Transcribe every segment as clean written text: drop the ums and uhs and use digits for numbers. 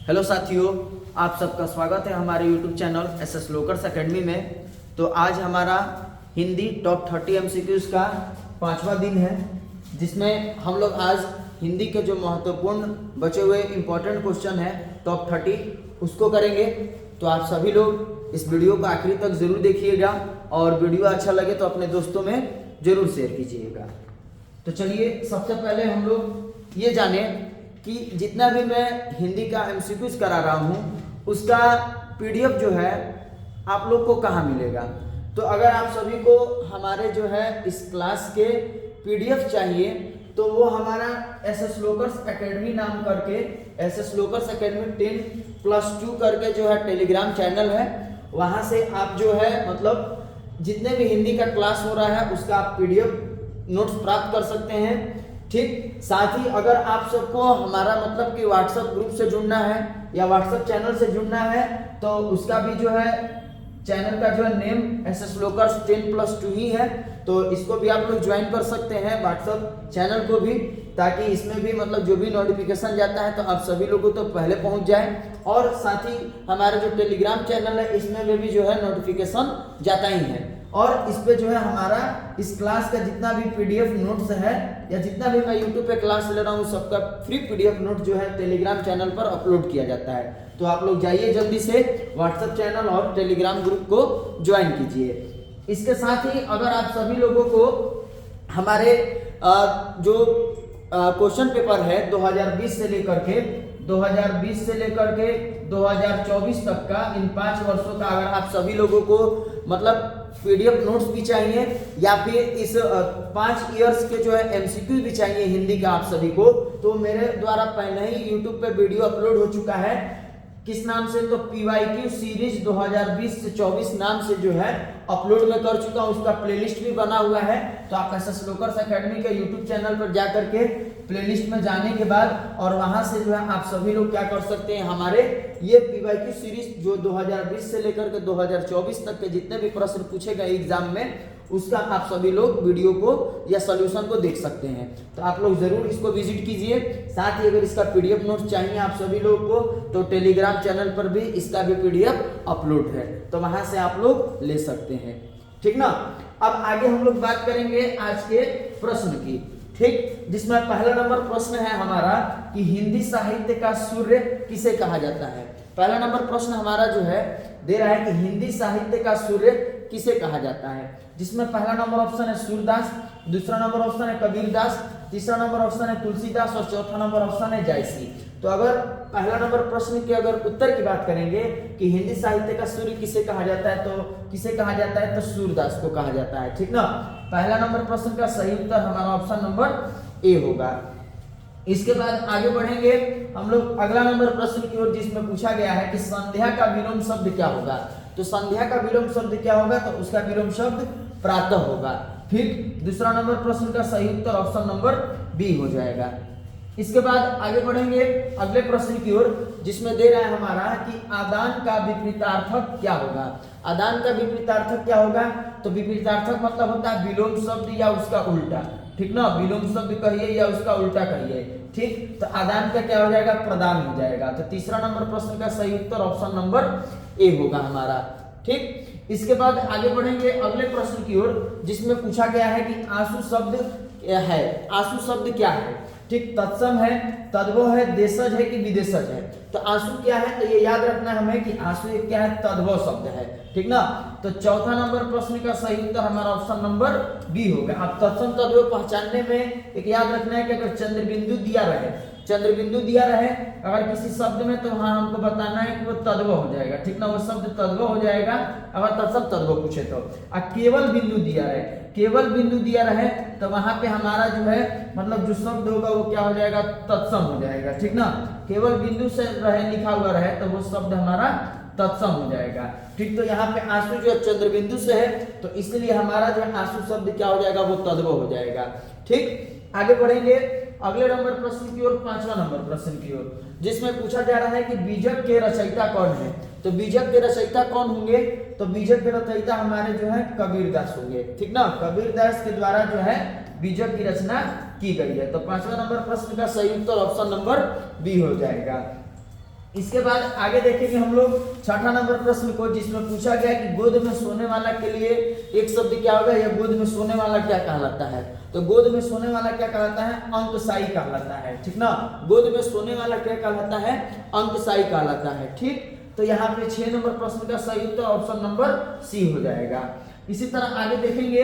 Hello साथियों, आप सबका स्वागत है हमारे यूट्यूब चैनल एसएस लोकर्स एकेडमी में। तो आज हमारा हिंदी टॉप 30 एमसीक्यूज़ का 5वां दिन है, जिसमें हम लोग आज हिंदी के जो महत्वपूर्ण बचे हुए इम्पोर्टेंट क्वेश्चन है टॉप 30 उसको करेंगे। तो आप सभी लोग इस वीडियो को आखिरी तक ज़रूर देखिएगा और वीडियो अच्छा लगे तो अपने दोस्तों में ज़रूर शेयर कीजिएगा। तो चलिए सबसे पहले हम लोग ये जाने कि जितना भी मैं हिंदी का एमसीक्यूज़ करा रहा हूँ उसका पीडीएफ जो है आप लोग को कहाँ मिलेगा। तो अगर आप सभी को हमारे जो है इस क्लास के पीडीएफ चाहिए तो वो हमारा एसएस लोकर्स एकेडमी नाम करके एसएस लोकर्स एकेडमी 10+2 करके जो है टेलीग्राम चैनल है, वहाँ से आप जो है मतलब जितने भी हिंदी का क्लास हो रहा है उसका आप पीडीएफ नोट्स प्राप्त कर सकते हैं। ठीक, साथ ही अगर आप सबको हमारा मतलब कि व्हाट्सएप ग्रुप से जुड़ना है या व्हाट्सएप चैनल से जुड़ना है तो उसका भी जो है चैनल का जो है नेम एसएस लोकर्स 10+2 ही है। तो इसको भी आप लोग ज्वाइन कर सकते हैं व्हाट्सएप चैनल को भी, ताकि इसमें भी मतलब जो भी नोटिफिकेशन जाता है तो आप सभी लोगों तो पहले पहुंच जाए। और साथ ही हमारा जो टेलीग्राम चैनल है इसमें भी जो है नोटिफिकेशन जाता ही है। और इस पे जो है हमारा इस क्लास का जितना भी पीडीएफ नोट्स है या जितना भी मैं यूट्यूब पे क्लास ले रहा हूँ सबका फ्री पीडीएफ नोट जो है टेलीग्राम चैनल पर अपलोड किया जाता है। तो आप लोग जाइए जल्दी से व्हाट्सएप चैनल और टेलीग्राम ग्रुप को ज्वाइन कीजिए। इसके साथ ही अगर आप सभी लोगों को हमारे जो क्वेश्चन पेपर है 2020 से लेकर के 2024 तक का, इन 5 वर्षों का अगर आप सभी लोगों को मतलब पीडीएफ नोट्स भी चाहिए या फिर इस 5 इयर्स के जो है एमसीक्यू भी चाहिए हिंदी का आप सभी को, तो मेरे द्वारा पहले ही यूट्यूब पे वीडियो अपलोड हो चुका है। किस नाम से? तो पीवाईक्यू सीरीज 2020 से 24 नाम से जो है अपलोड में कर चुका हूँ, उसका प्लेलिस्ट भी बना हुआ है। तो आप एसएस लोकर्स एकेडमी के यूट्यूब चैनल पर जा करके प्लेलिस्ट में जाने के बाद और वहां से जो है आप सभी लोग क्या कर सकते हैं, हमारे ये पीवाईक्यू सीरीज जो 2020 से लेकर के 2024 तक के जितने भी प्रश्न पूछे गए एग्जाम में उसका आप सभी लोग वीडियो को या सॉल्यूशन को देख सकते हैं। तो आप लोग जरूर इसको विजिट कीजिए। साथ ही अगर इसका पीडीएफ नोट्स चाहिए आप सभी लोग को तो टेलीग्राम चैनल पर भी इसका भी पीडीएफ अपलोड है, तो वहां से आप लोग ले सकते हैं। ठीक ना। अब आगे हम लोग बात करेंगे आज के प्रश्न की, ठीक, जिसमें पहला नंबर प्रश्न है हमारा कि हिंदी साहित्य का सूर्य किसे कहा जाता है। पहला नंबर प्रश्न हमारा जो है दे रहा है कि हिंदी साहित्य का सूर्य किसे कहा जाता है, जिसमें पहला नंबर ऑप्शन है सूरदास, दूसरा नंबर ऑप्शन है कबीरदास, तीसरा नंबर ऑप्शन है तुलसीदास और चौथा नंबर ऑप्शन है जायसी। तो अगर पहला नंबर प्रश्न के अगर उत्तर की बात करेंगे कि हिंदी साहित्य का सूर्य किसे कहा जाता है तो किसे कहा जाता है, तो सूरदास को कहा जाता है। ठीक ना। पहला नंबर प्रश्न का सही उत्तर हमारा ऑप्शन नंबर ए होगा। इसके बाद आगे बढ़ेंगे हम लोग अगला नंबर प्रश्न की ओर, जिसमें पूछा गया है कि संध्या का विलोम शब्द क्या होगा। तो संध्या का विलोम शब्द क्या होगा, तो उसका विलोम शब्द प्रातः होगा। फिर दूसरा नंबर प्रश्न का सही उत्तर ऑप्शन नंबर बी हो जाएगा। इसके बाद आगे बढ़ेंगे अगले प्रश्न की ओर, जिसमें दे रहा है हमारा कि आदान का विपरीतार्थक क्या होगा। आदान का विपरीतार्थक क्या होगा, तो विपरीतार्थक मतलब होता है विलोम शब्द या उसका उल्टा। ठीक ना, विलोम शब्द कहिए या उसका उल्टा कहिए। ठीक, तो आदान का क्या हो जाएगा, प्रदान हो जाएगा। तो तीसरा नंबर प्रश्न का सही उत्तर ऑप्शन नंबर ए होगा हमारा। ठीक, इसके बाद आगे बढ़ेंगे अगले प्रश्न की ओर, जिसमें पूछा गया है कि आंसू शब्द है। आंसू शब्द क्या है। ठीक, तत्सम है, तद्भव है, देशज है कि विदेशज है। तो आंसू क्या है, तो ये याद रखना है हमें कि आंसू एक क्या है, तद्भव शब्द है। ठीक ना। तो चौथा नंबर प्रश्न का सही उत्तर हमारा ऑप्शन नंबर बी होगा। अब तत्सम तद्भव पहचानने में एक याद रखना है कि अगर चंद्रबिंदु दिया रहे अगर किसी शब्द में, तो वहां हमको बताना है कि वो तद्भव हो जाएगा। ठीक ना, वो शब्द तद्भव हो जाएगा अगर तत्सम तद्भव पूछे तो। केवल बिंदु दिया रहे तो वहां पे हमारा जो है मतलब जो शब्द होगा वो क्या हो जाएगा, तत्सम हो जाएगा। ठीक ना, केवल बिंदु से रहे लिखा हुआ रहे तो वो शब्द हमारा तत्सम हो जाएगा। ठीक, तो यहाँ पे आंसू जो चंद्र बिंदु से है तो इसलिए हमारा जो आंसू शब्द क्या हो जाएगा, वो तद्भव हो जाएगा। ठीक, आगे बढ़ेंगे अगले नंबर प्रश्न की ओर, 5वां नंबर प्रश्न की ओर, जिसमें पूछा जा रहा है कि बीजक के रचयिता कौन है। तो बीजक के रचयिता कौन होंगे, तो बीजक के रचयिता हमारे जो है कबीरदास होंगे। ठीक ना, कबीरदास के द्वारा जो है बीजक की रचना की गई है। तो 5वां नंबर प्रश्न का सही उत्तर ऑप्शन नंबर बी हो जाएगा। इसके बाद आगे देखेंगे हम लोग छठा नंबर प्रश्न को, जिसमें पूछा गया कि गोद में सोने वाला के लिए एक शब्द क्या होगा, या गोद में सोने वाला क्या कहलाता है। तो गोद में सोने वाला क्या कहलाता है, अंकशाई कहलाता है, ठीक ना। गोद में सोने वाला क्या कहलाता है, अंकशाई कहलाता है, ठीक। तो यहाँ पे 6 नंबर प्रश्न का सही उत्तर ऑप्शन नंबर सी हो जाएगा। इसी तरह आगे देखेंगे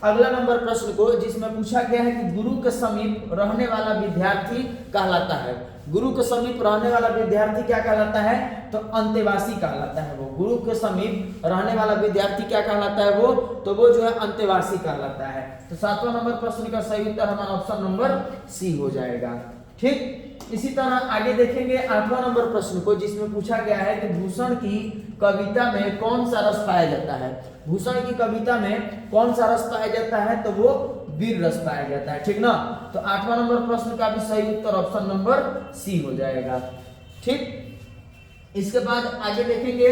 अगला नंबर प्रश्न को, जिसमें पूछा गया है कि गुरु के समीप रहने वाला विद्यार्थी कहलाता है। गुरु के समीप रहने वाला विद्यार्थी क्या कहलाता है, तो अंतेवासी कहलाता है वो। गुरु के समीप रहने वाला विद्यार्थी क्या कहलाता है वो, तो वो जो है अंतेवासी कहलाता है। तो 7वां नंबर प्रश्न का सही उत्तर हमारा ऑप्शन नंबर सी हो जाएगा, ठीक। इसी तरह आगे देखेंगे 8वां नंबर प्रश्न को, जिसमें पूछा गया है कि भूषण की कविता में कौन सा रस पाया जाता है। भूषण की कविता में कौन सा रस पाया जाता है, तो वो वीर रस पाया जाता है, ठीक ना। तो 8वां नंबर प्रश्न का भी सही उत्तर ऑप्शन नंबर सी हो जाएगा, ठीक। इसके बाद आगे देखेंगे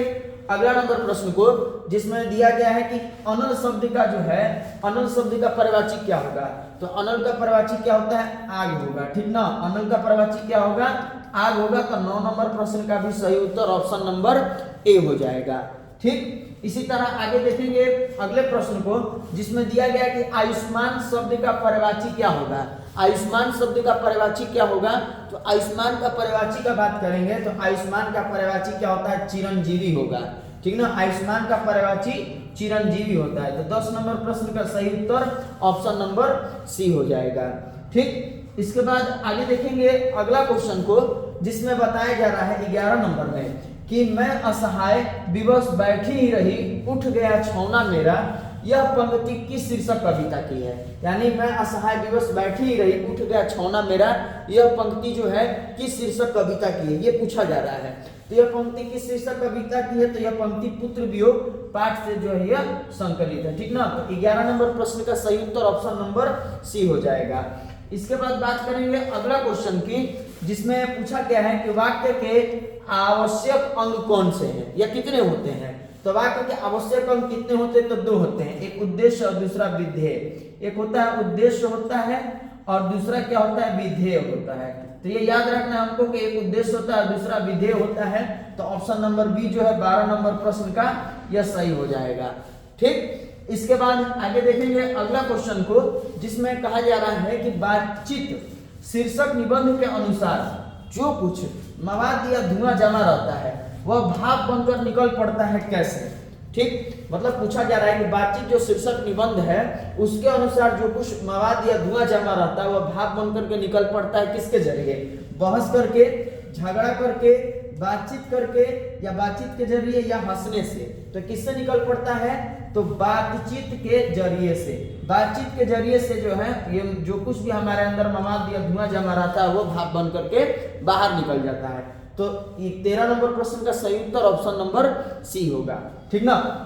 अगला नंबर प्रश्न को, जिसमें दिया गया है कि अनल शब्द का जो है, अनल शब्द का पर्यायवाची क्या होगा। तो अनल का पर्यायवाची क्या होता है, आग होगा, ठीक ना। अनल का पर्यायवाची क्या होगा, आग होगा। तो 9 नंबर प्रश्न का भी सही उत्तर ऑप्शन नंबर ए हो जाएगा, ठीक। इसी तरह आगे देखेंगे अगले प्रश्न को, जिसमें दिया गया कि आयुष्मान शब्द का पर्यायवाची क्या होगा। आयुष्मान शब्द का पर्यायवाची क्या होगा, तो आयुष्मान का पर्यायवाची का बात करेंगे तो आयुष्मान का पर्यायवाची क्या होता है, चिरंजीवी होगा, ठीक ना। आयुष्मान का पर्यायवाची चिरंजीवी होता है। तो 10 नंबर प्रश्न का सही उत्तर ऑप्शन नंबर सी हो जाएगा, ठीक। इसके बाद आगे देखेंगे अगला क्वेश्चन को, जिसमें बताया जा रहा है 11 नंबर में कि मैं असहाय विवश बैठी ही रही, उठ गया छौना मेरा। यह पंक्ति किस शीर्षक कविता की है। यानी मैं असहाय विवश बैठी ही रही, उठ गया छौना मेरा, यह पंक्ति जो है किस शीर्षक कविता की है, ये पूछा जा रहा है। तो यह पंक्ति किस शीर्षक कविता की है, तो यह पंक्ति पुत्र वियोग पाठ से जो है यह संकलित है, ठीक ना। तो 11 नंबर प्रश्न का सही उत्तर ऑप्शन नंबर सी हो जाएगा। इसके बाद बात करेंगे अगला क्वेश्चन की, जिसमें पूछा गया है कि वाक्य के आवश्यक अंग कौन से हैं या कितने होते हैं। तो वाक्य के आवश्यक अंग कितने होते हैं, तो 2 होते हैं, एक उद्देश्य और दूसरा विधेय। एक होता है उद्देश्य होता है और दूसरा क्या होता है, विधेय होता है। तो ये याद रखना हमको कि एक उद्देश्य होता है, दूसरा विधेय होता है। तो ऑप्शन नंबर बी जो है 12 नंबर प्रश्न का यह सही हो जाएगा, ठीक। इसके बाद आगे देखेंगे अगला क्वेश्चन को, जिसमें कहा जा रहा है कि बातचीत शीर्षक निबंध के अनुसार जो कुछ मवाद या धुआं जमा रहता है वह भाप बनकर निकल पड़ता है कैसे, ठीक। मतलब पूछा जा रहा है कि बातचीत जो शीर्षक निबंध है उसके अनुसार जो कुछ मवाद या धुआं जमा रहता है वह भाप बनकर के निकल पड़ता है किसके जरिए, बहस करके, झगड़ा करके, बातचीत करके, या बातचीत के जरिए, या हंसने से। तो किससे निकल पड़ता है, तो बातचीत के जरिए से। बातचीत के जरिए से जो है ये जो कुछ भी हमारे अंदर मवाद या धुआं जमा रहता है वो भाप बन करके बाहर निकल जाता है। तो 13 नंबर प्रश्न का सही उत्तर ऑप्शन नंबर सी होगा, ठीक ना।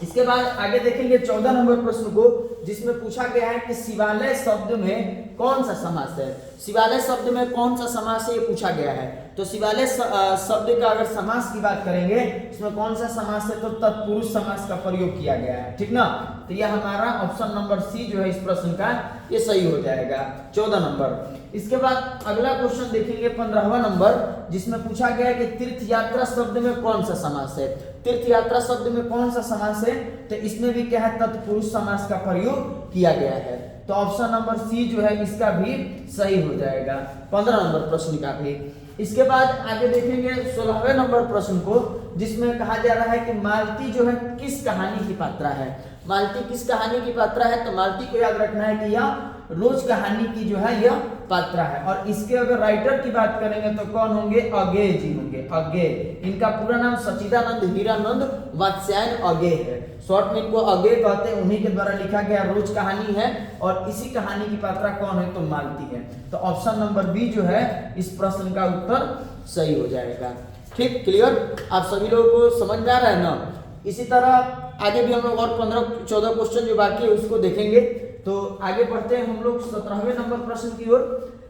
इसके बाद आगे देखेंगे 14 नंबर प्रश्न को, जिसमें पूछा गया है कि शिवालय शब्द में कौन सा समास है। शिवालय शब्द में कौन सा समास है ये पूछा गया है। तो शिवालय शब्द का अगर समास की बात करेंगे इसमें कौन सा समास है, तो तत्पुरुष समास का प्रयोग किया गया है, ठीक ना। तो यह हमारा ऑप्शन नंबर सी जो है इस प्रश्न का ये सही हो जाएगा, 14 नंबर। इसके बाद अगला क्वेश्चन देखेंगे 15वां नंबर, जिसमें पूछा गया है कि तीर्थ यात्रा शब्द में कौन सा समास है। तीर्थ यात्रा शब्द में कौन सा समास है, तो इसमें भी क्या है, तत्पुरुष समास का प्रयोग किया गया है। तो ऑप्शन नंबर सी जो है इसका भी सही हो जाएगा, 15 नंबर प्रश्न का भी। इसके बाद आगे देखेंगे 16वें नंबर प्रश्न को, जिसमें कहा जा रहा है कि मालती जो है किस कहानी की पात्रा है। मालती किस कहानी की पात्रा है, तो मालती को याद रखना है कि यह रोज कहानी की जो है यह पात्रा है। और इसके अगर राइटर की बात करेंगे तो कौन होंगे, अज्ञेय जी होंगे, अज्ञेय। इनका पूरा नाम सचिदानंद हीरानंद वात्स्यायन अज्ञेय है। शॉर्ट में इनको अज्ञेय कहते हैं, उन्हीं के द्वारा लिखा गया रोज कहानी है। और इसी कहानी की पात्रा कौन है, तो मालती है। तो ऑप्शन नंबर बी जो है इस प्रश्न का उत्तर सही हो जाएगा, ठीक। क्लियर, आप सभी लोगों को समझ में आ रहा है ना। इसी तरह आगे भी हम लोग और 15-14 क्वेश्चन जो बाकी है उसको देखेंगे। तो आगे बढ़ते हैं हम लोग 17वें नंबर प्रश्न की ओर,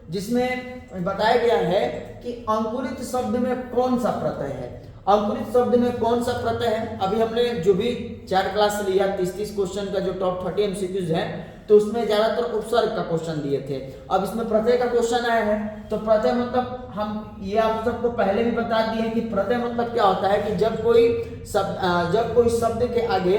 जिसमें बताया गया है कि अंकुरित शब्द में कौन सा प्रत्यय है। अंकुरित शब्द में कौन सा प्रत्यय है। अभी हमने जो भी 4 क्लास लिया 30-30 क्वेश्चन का जो टॉप 30 एमसीक्यूज है तो उसमें ज्यादातर उपसर्ग का क्वेश्चन दिए थे। अब इसमें प्रत्यय का क्वेश्चन आया है, तो प्रत्यय मतलब हम ये आप सबको पहले भी बता दिए कि प्रत्यय मतलब क्या होता है कि जब कोई शब्द के आगे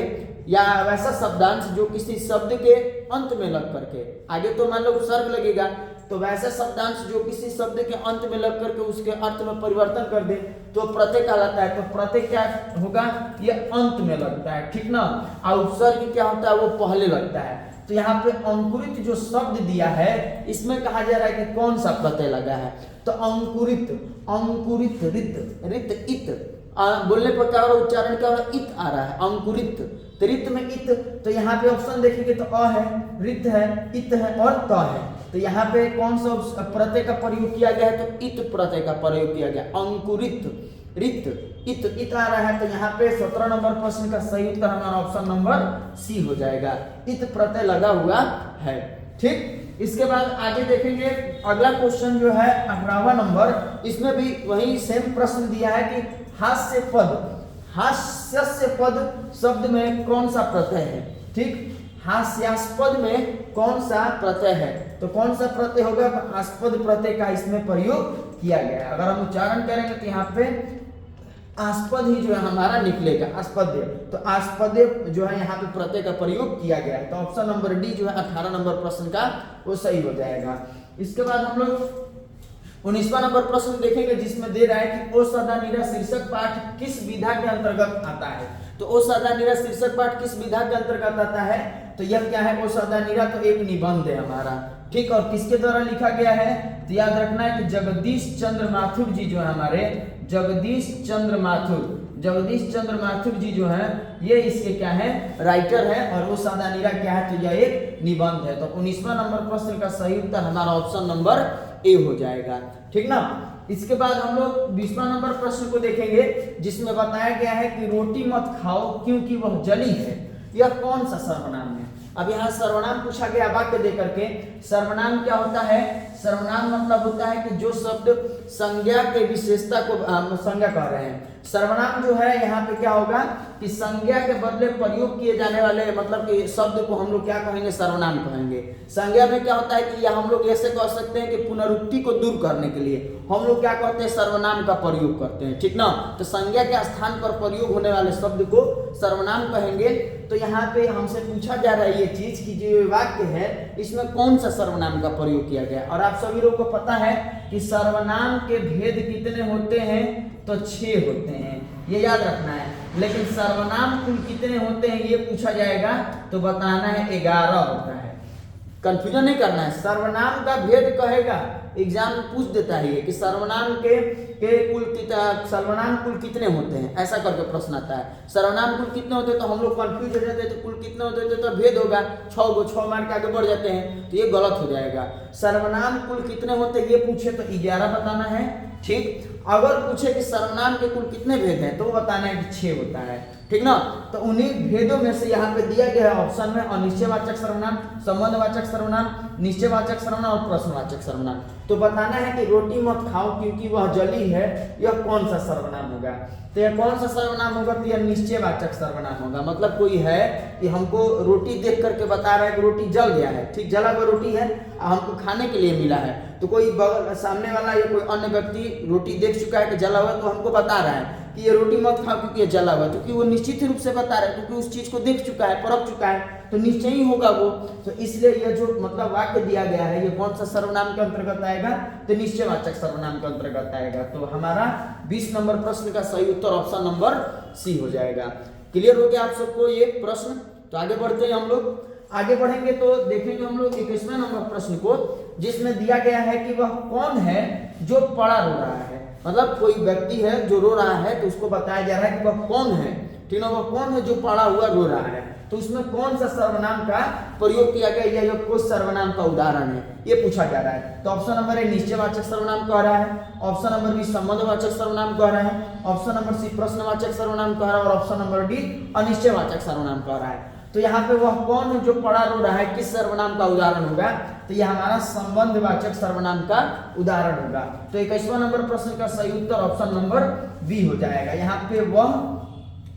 या वैसा शब्दांश जो किसी शब्द के अंत में लग करके, आगे तो मान लो उपसर्ग लगेगा, तो वैसा शब्दांश जो किसी शब्द के अंत में लग करके उसके अर्थ में परिवर्तन कर दे तो प्रत्यय कहलाता है। तो प्रत्यय क्या होगा, ये अंत में लगता है, ठीक ना। और उपसर्ग क्या होता है, वो पहले लगता है। तो यहाँ पे अंकुरित जो शब्द दिया है इसमें कहा जा रहा है कि कौन सा प्रत्यय लगा है, तो अंकुरित, अंकुरित, रित, रित, इत, बोलने पर क्या हो रहा है, उच्चारण क्या हो रहा है, इत आ रहा है, अंकुरित, तो रित में इत, तो यहाँ पे ऑप्शन देखेंगे तो अ है, रित है, इत है और त है। तो यहाँ पे कौन सा प्रत्यय का प्रयोग किया गया है, तो इत प्रत्यय का प्रयोग किया गया, अंकुरित, रित, इत, इत आ रहा है। तो यहाँ पे 17 नंबर प्रश्न का सही उत्तर हमारा ऑप्शन नंबर सी हो जाएगा, इत प्रत्यय लगा हुआ है, ठीक। इसके बाद आगे देखेंगे अगला क्वेश्चन जो है 18वां नंबर, इसमें भी वही सेम प्रश्न दिया है कि हास्य पद, हास्यस्य पद शब्द में कौन सा प्रत्यय है, ठीक। हास्यास्पद में कौन सा प्रत्यय है, तो कौन सा प्रत्यय होगा, आस्पद प्रत्यय का इसमें प्रयोग किया गया है। अगर हम उच्चारण करेंगे तो यहाँ पे आस्पद ही जो है हमारा निकलेगा, आस्पद्य, तो आस्पद्य जो है यहाँ पे प्रत्यय का प्रयोग किया गया है। तो ऑप्शन नंबर डी जो है 18 नंबर प्रश्न का वो सही हो जाएगा। इसके बाद हम लोग 19वां नंबर प्रश्न देखेंगे जिसमें दे रहा है कि ओ सदा निरा शीर्षक पाठ किस विधा के अंतर्गत आता है। तो ओ सदा निरा शीर्षक पाठ किस विधा के अंतर्गत आता है, तो यह क्या है, ओ सदा निरा तो एक निबंध है हमारा, ठीक। और किसके द्वारा लिखा गया है, तो याद रखना है कि जगदीश चंद्र माथुर जी जो है हमारे, जगदीश चंद्र माथुर, जगदीश चंद्र माथुर जी जो है ये इसके क्या है, राइटर है। और वो सदा निरा क्या है, तो यह एक निबंध है। तो 19वां नंबर प्रश्न का सही उत्तर हमारा ऑप्शन नंबर ए हो जाएगा, ठीक ना। इसके बाद हम लोग 20वां नंबर प्रश्न को देखेंगे जिसमें बताया गया है कि रोटी मत खाओ क्योंकि वह जली है, यह कौन सा सर्वनाम है। अब यहाँ सर्वनाम पूछा गया वाक्य देकर के, सर्वनाम क्या होता है, सर्वनाम मतलब होता है कि जो शब्द संज्ञा के विशेषता को संज्ञा कह रहे हैं। सर्वनाम जो है यहाँ पे क्या होगा कि संज्ञा के बदले प्रयोग किए जाने वाले मतलब कि शब्द को हम लोग क्या कहेंगे, सर्वनाम कहेंगे। संज्ञा में क्या होता है कि यह हम लोग ऐसे कह सकते हैं कि पुनरुक्ति को दूर करने के लिए हम लोग क्या करते हैं, सर्वनाम का प्रयोग करते हैं, ठीक ना। तो संज्ञा के स्थान पर प्रयोग होने वाले शब्द को सर्वनाम कहेंगे। तो यहाँ पे हमसे पूछा जा रहा है ये चीज कि जो वाक्य है इसमें कौन सा सर्वनाम का प्रयोग किया गया। और आप सभी लोगों को पता है कि सर्वनाम के भेद कितने होते हैं, तो 6 होते हैं, ये याद रखना है। लेकिन सर्वनाम कुल कितने होते हैं ये पूछा जाएगा तो बताना है 11 होता है। कंफ्यूजन नहीं करना है, सर्वनाम का भेद कहेगा, एग्जाम में पूछ देता है ये कि सर्वनाम के सर्वनाम कुल कितने होते हैं, ऐसा करके प्रश्न आता है। सर्वनाम कुल कितने होते हैं तो हम लोग कंफ्यूज हो जाते हैं, तो कुल कितने होते हैं तो भेद होगा 6 मार्क आगे बढ़ जाते हैं, तो ये गलत हो जाएगा। सर्वनाम कुल कितने होते हैं ये पूछे तो 11 बताना है, ठीक। अगर पूछे कि सर्वनाम के कुल कितने भेद हैं तो बताना है कि 6 होता है, ठीक ना। तो उन्हीं भेदों में से यहाँ पे दिया गया है ऑप्शन में अनिश्चयवाचक सर्वनाम, संबंधवाचक सर्वनाम, निश्चयवाचक सर्वनाम और प्रश्नवाचक सर्वनाम। तो बताना है कि रोटी मत खाओ क्योंकि वह जली है, यह कौन सा सर्वनाम होगा। तो यह कौन सा सर्वनाम होगा, तो यह निश्चयवाचक सर्वनाम होगा। मतलब कोई है कि हमको रोटी देख करके बता रहा है कि रोटी जल गया है, ठीक, जला हुआ रोटी है हमको खाने के लिए मिला है। तो कोई बगल सामने वाला या कोई अन्य व्यक्ति रोटी देख चुका है कि जला हुआ, तो हमको बता रहा है कि ये रोटी मत खाओ क्योंकि ये जला हुआ, क्योंकि वो निश्चित रूप से बता रहा है, क्योंकि उस चीज को देख चुका है, परख चुका है, तो निश्चय ही होगा वो। तो इसलिए ये जो मतलब वाक्य दिया गया है ये कौन सा सर्वनाम के अंतर्गत आएगा, तो निश्चयवाचक सर्वनाम के अंतर्गत आएगा। तो हमारा 20 नंबर प्रश्न का सही उत्तर ऑप्शन नंबर सी हो जाएगा। क्लियर हो गया आप सबको ये प्रश्न। तो आगे बढ़ते हैं हम लोग, आगे बढ़ेंगे तो देखेंगे हम लोग 21वें नंबर प्रश्न को जिसमें दिया गया है कि वह कौन है जो पड़ा रो रहा है। मतलब कोई व्यक्ति है जो रो रहा है तो उसको बताया जा रहा है कि वह कौन है, ठीक है, वह कौन है जो पड़ा हुआ रो रहा है। तो उसमें कौन सा सर्वनाम का प्रयोग किया गया या कुछ सर्वनाम का उदाहरण है ये पूछा जा रहा है। तो ऑप्शन नंबर ए निश्चयवाचक सर्वनाम कह रहा है, ऑप्शन नंबर बी संबंधवाचक सर्वनाम कह रहा है, ऑप्शन नंबर सी प्रश्नवाचक सर्वनाम कह रहा है और ऑप्शन नंबर डी अनिश्चयवाचक सर्वनाम कह रहा है। तो यहाँ पे वह कौन है जो पड़ा रो रहा है किस सर्वनाम का उदाहरण होगा, तो यह हमारा संबंधवाचक सर्वनाम का उदाहरण होगा। तो 21वां नंबर प्रश्न का सही उत्तर ऑप्शन नंबर बी हो जाएगा। यहाँ पे वह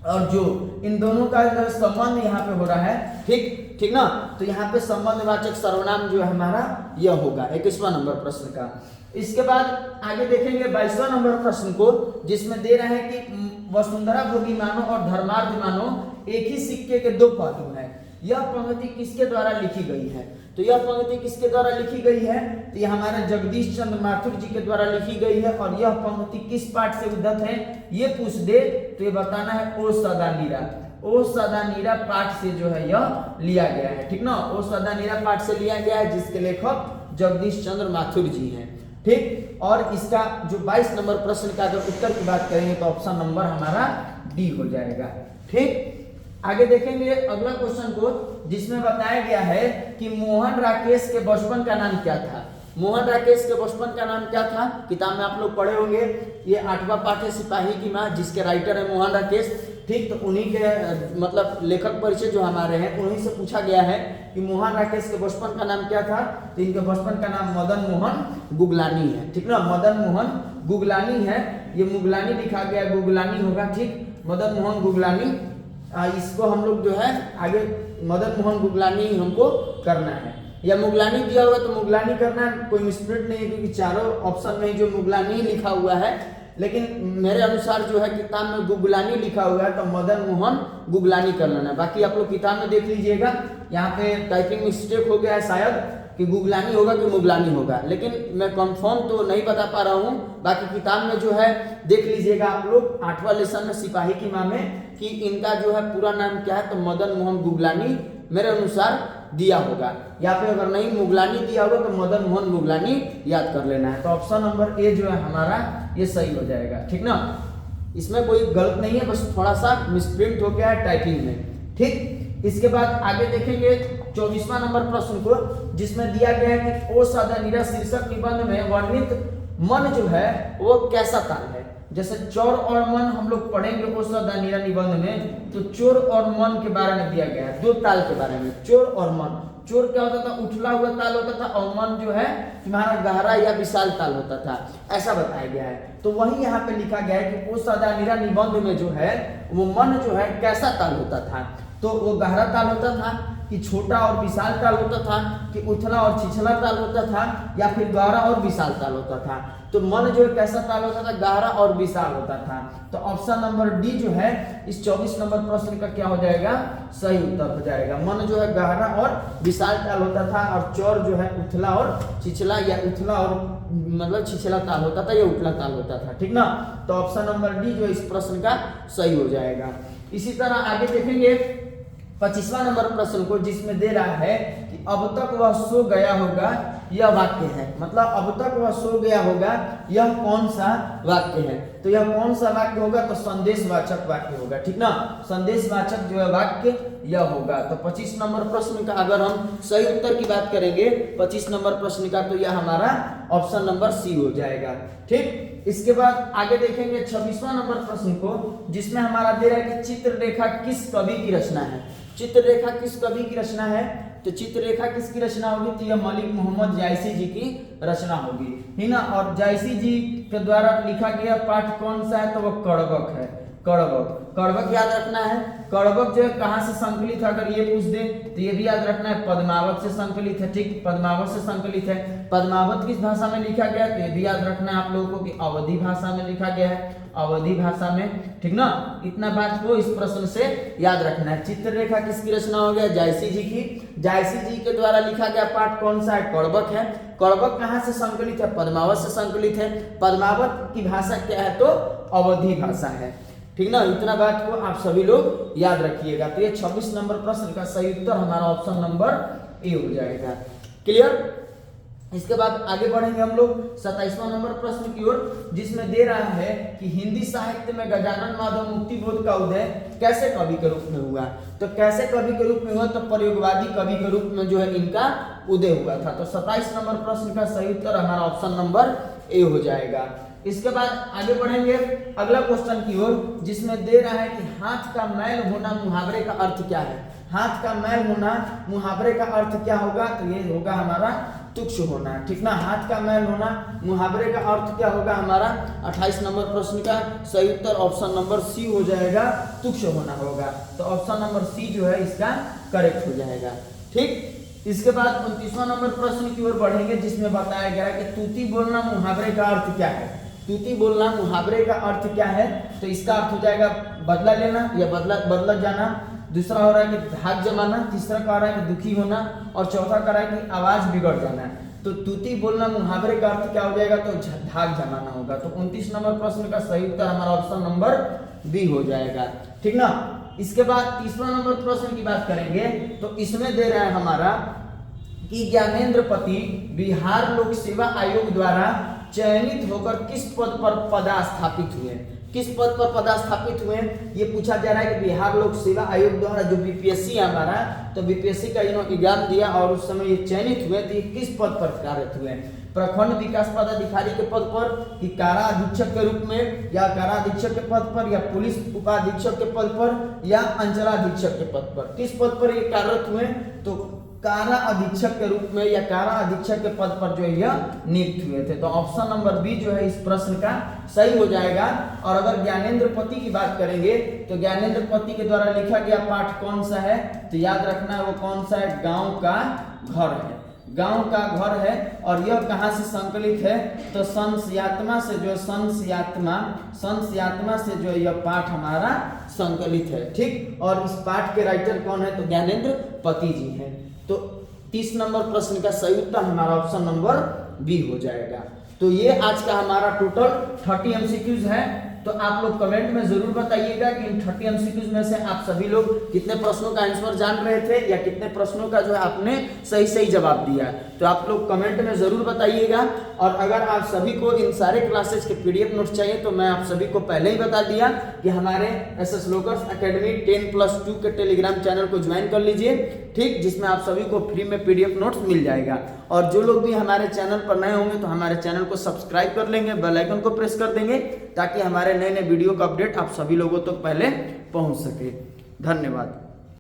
और जो इन दोनों का संबंध यहाँ पे हो रहा है, ठीक। ठीक ना। तो यहाँ पे संबंधवाचक सर्वनाम जो है हमारा यह होगा 21वां नंबर प्रश्न का। इसके बाद आगे देखेंगे 22वां नंबर प्रश्न को, जिसमें दे रहे हैं कि वसुंधरा भोगी मानो और धर्मार्थ मानो एक ही सिक्के के दो पहलू हैं। यह पंक्ति किसके द्वारा लिखी गई है? तो यह पंक्ति किसके द्वारा लिखी गई है? तो यह हमारे जगदीश चंद्र माथुर जी के द्वारा लिखी गई है। और यह पंक्ति किस पाठ से उद्धत है ये पूछ दे तो ये बताना है ओ सदा नीरा। ओ सदा नीरा पाठ से जो है यह लिया गया है, ठीक ना। ओ सदा नीरा पाठ से लिया गया है, जिसके लेखक जगदीश चंद्र माथुर जी हैं, ठीक। और इसका जो 22 नंबर प्रश्न का अगर उत्तर की बात करेंगे तो ऑप्शन नंबर हमारा डी हो जाएगा, ठीक। आगे देखेंगे अगला क्वेश्चन को, जिसमें बताया गया है कि मोहन राकेश के बचपन का नाम क्या था? मोहन राकेश के बचपन का नाम क्या था? किताब में आप लोग पढ़े होंगे, ये 8वां पाठ है सिपाही की माँ, जिसके राइटर है मोहन राकेश, ठीक। तो उन्हीं के मतलब लेखक परिचय जो हमारे हैं उन्हीं से पूछा गया है कि मोहन राकेश के बचपन का नाम क्या था। तो इनके बचपन का नाम मदन मोहन गुगलानी है, ठीक ना। मदन मोहन गुगलानी है, ये मुगलानी लिखा गया, गुगलानी होगा, ठीक। मदन मोहन गुगलानी, इसको हम लोग जो है आगे मदन मोहन गुगलानी हमको करना है, या मुगलानी दिया होगा तो मुगलानी करना है, कोई मिसप्रिंट नहीं है, क्योंकि चारों ऑप्शन में जो मुगलानी लिखा हुआ है, लेकिन मेरे अनुसार जो है किताब में गुगलानी लिखा हुआ है, तो मदन मोहन गुगलानी कर लेना है। बाकी आप लोग किताब में देख लीजिएगा, यहाँ पे टाइपिंग मिस्टेक हो गया है शायद, कि गुगलानी होगा कि मुगलानी होगा, लेकिन मैं कंफर्म तो नहीं बता पा रहा हूँ। बाकी किताब में जो है देख लीजिएगा आप लोग 8वां लेसन में सिपाही की माँ में कि इनका जो है पूरा नाम क्या है, तो मदन मोहन गुगलानी मेरे अनुसार दिया होगा, या फिर अगर नहीं मुगलानी दिया होगा तो मदन मोहन गुगलानी याद कर लेना है। तो ऑप्शन नंबर ए जो है हमारा ये सही हो जाएगा, ठीक ना। इसमें कोई गलत नहीं है, बस थोड़ा सा मिसप्रिंट हो गया है टाइपिंग में, ठीक। इसके बाद आगे देखेंगे 24वां नंबर प्रश्न को, जिसमें दिया गया है कि ओ सदा नीरा शीर्षक निबंध में वर्णित मन जो है वो कैसा ताल है। जैसे चोर और मन हम लोग पढ़ेंगे ओ सदा नीरा निबंध में, तो चोर और मन के बारे में दिया गया है, दो ताल के बारे में, चोर और मन। चोर क्या होता था? उठला हुआ ताल होता था, और मन जो है तुम्हारा गहरा या विशाल ताल होता था, ऐसा बताया गया है। तो वही यहाँ पे लिखा गया है कि ओ सदा नीरा निबंध में जो है वो मन जो है कैसा ताल होता था। तो वो गहरा ताल होता था कि छोटा और विशाल ताल होता था, कि उथला और छिछला ताल होता था, या फिर गहरा और विशाल ताल होता था। तो मन जो है कैसा ताल होता था? गहरा और विशाल होता था। तो ऑप्शन नंबर डी जो है इस 24 नंबर प्रश्न का क्या हो जाएगा? सही उत्तर हो जाएगा। मन जो है गहरा और विशाल ताल होता था, और चोर जो है उथला और छिछला, या उथला और मतलब छिछला ताल होता था, या उथला ताल होता था, ठीक ना। तो ऑप्शन नंबर डी जो इस प्रश्न का सही हो जाएगा। इसी तरह आगे देखेंगे 25वां नंबर प्रश्न को, जिसमें दे रहा है कि अब तक वह सो गया होगा, यह वाक्य है। मतलब अब तक वह सो गया होगा, यह कौन सा वाक्य है? तो यह कौन सा वाक्य होगा? तो संदेशवाचक वाक्य होगा, ठीक ना। संदेशवाचक जो है वाक्य यह होगा। तो 25 नंबर प्रश्न का अगर हम सही उत्तर की बात करेंगे 25 नंबर प्रश्न का, तो यह हमारा ऑप्शन नंबर सी हो जाएगा, ठीक। इसके बाद आगे देखेंगे 26वां नंबर प्रश्न को, जिसमें हमारा दे रहा है कि चित्ररेखा किस कवि की रचना है। चित्ररेखा किस कवि की रचना है? तो चित्ररेखा किसकी रचना होगी? तो यह मलिक मोहम्मद जायसी जी की रचना होगी, है ना। और जायसी जी के द्वारा लिखा गया पाठ कौन सा है? तो वह कड़बक है, कड़बक। कड़बक याद रखना है। कड़बक जो है कहाँ से संकलित है, अगर ये पूछ दे तो ये भी याद रखना है, पद्मावत से संकलित है, ठीक। पद्मावत से संकलित है। पद्मावत किस भाषा में लिखा गया? तो ये भी याद रखना है आप लोगों को कि अवधी भाषा में लिखा गया है, अवधी भाषा में, ठीक ना। इतना बात को इस प्रश्न से याद रखना है। चित्ररेखा किसकी रचना हो गया? जायसी जी की। जायसी जी के द्वारा लिखा गया पाठ कौन सा है? कड़बक है। कड़बक कहाँ से संकलित है? पद्मावत से संकलित है। पद्मावत की भाषा क्या है? तो अवधी भाषा है, ठीक ना। इतना बात को आप सभी लोग याद रखिएगा। तो ये 26 नंबर प्रश्न का सही उत्तर हमारा ऑप्शन नंबर ए हो जाएगा। क्लियर? इसके बाद आगे बढ़ेंगे हम लोग 27वां नंबर प्रश्न की ओर, जिसमें दे रहा है कि हिंदी साहित्य में गजानन माधव मुक्तिबोध का उदय कैसे कवि के रूप में हुआ। तो कैसे कवि के रूप में हुआ? तो प्रयोगवादी कवि के रूप में जो है इनका उदय हुआ था। तो 27 नंबर प्रश्न का सही उत्तर हमारा ऑप्शन नंबर ए हो जाएगा। इसके बाद आगे बढ़ेंगे अगला क्वेश्चन की ओर, जिसमें दे रहा है कि हाथ का मैल होना मुहावरे का अर्थ क्या है। हाथ का मैल होना मुहावरे का अर्थ क्या होगा? तो ये होगा हमारा तुक्ष होना, ठीक ना। हाथ का मैल होना मुहावरे का अर्थ क्या होगा हमारा? 28 नंबर प्रश्न का सही उत्तर ऑप्शन नंबर सी हो जाएगा, तुक्ष होना होगा। तो ऑप्शन नंबर सी जो है इसका करेक्ट हो जाएगा। ठीक, इसके बाद 29वां नंबर प्रश्न की ओर बढ़ेंगे, जिसमें बताया गया है कि तूती बोलना मुहावरे का अर्थ क्या है। तूती बोलना मुहावरे का अर्थ क्या है, तो इसका अर्थ हो जाएगा बदला लेना या बदला जाना। दूसरा हो रहा है कि धाक जमाना, तीसरा कह रहा है कि दुखी होना, और चौथा कह रहा है कि आवाज बिगड़ जाना। तो तूती बोलना मुहावरे का अर्थ क्या हो जाएगा, तो धाक जमाना होगा। तो 29 नंबर प्रश्न का सही उत्तर हमारा ऑप्शन नंबर बी हो जाएगा। ठीक ना। इसके बाद 30वां नंबर प्रश्न की बात करेंगे, तो इसमें दे रहा है हमारा कि ज्ञानेंद्र पति बिहार लोक सेवा आयोग द्वारा चयनित होकर किस पद पर पदस्थापित हुए। किस पद पर पदस्थापित हुए ये पूछा जा रहा है कि बिहार लोक सेवा आयोग द्वारा जो बीपीएससी है हमारा, तो बीपीएससी का इन्होंने एग्जाम दिया और उस समय ये चयनित हुए, तो ये किस पद पर कार्यरत हुए। प्रखंड विकास पदाधिकारी के पद पर, कि कारा अधीक्षक के रूप में, या कारा अधीक्षक के पद पर, या पुलिस उपाधीक्षक के पद पर, या अंचलाधीक्षक के पद पर। किस पद पर ये कार्यरत हुए, तो कारा अधीक्षक के रूप में या कारा अधीक्षक के पद पर जो है यह नियुक्त हुए थे। तो ऑप्शन नंबर बी जो है इस प्रश्न का सही हो जाएगा। और अगर ज्ञानेंद्र पति की बात करेंगे, तो ज्ञानेंद्र पति के द्वारा लिखा गया पाठ कौन सा है, तो याद रखना है वो कौन सा है, गांव का घर है। गांव का घर है, और यह कहां से संकलित है, तो संस्यात्मा से जो संस्यात्मा से जो यह पाठ हमारा संकलित है। ठीक, और इस पाठ के राइटर कौन है, तो ज्ञानेंद्र पति जी हैं। तो 30 नंबर प्रश्न का सही उत्तर हमारा ऑप्शन नंबर बी हो जाएगा। तो ये आज का हमारा टोटल 30 एमसीक्यूज है। तो आप लोग कमेंट में जरूर बताइएगा कि इन 30 एमसीक्यूज में से आप सभी लोग कितने प्रश्नों का आंसर जान रहे थे, या कितने प्रश्नों का जो है आपने सही जवाब दिया। तो आप लोग कमेंट में जरूर बताइएगा। और अगर आप सभी को इन सारे क्लासेस के पीडीएफ नोट्स चाहिए, तो मैं आप सभी को पहले ही बता दिया कि हमारे एसएस लोकर्स एकेडमी 10+2 के टेलीग्राम चैनल को ज्वाइन कर लीजिए। ठीक, जिसमें आप सभी को फ्री में पीडीएफ नोट्स मिल जाएगा। और जो लोग भी हमारे चैनल पर नए होंगे, तो हमारे चैनल को सब्सक्राइब कर लेंगे, बेल आइकन को प्रेस कर देंगे, ताकि हमारे नए वीडियो का अपडेट आप सभी लोगों तक पहले पहुंच सके। धन्यवाद।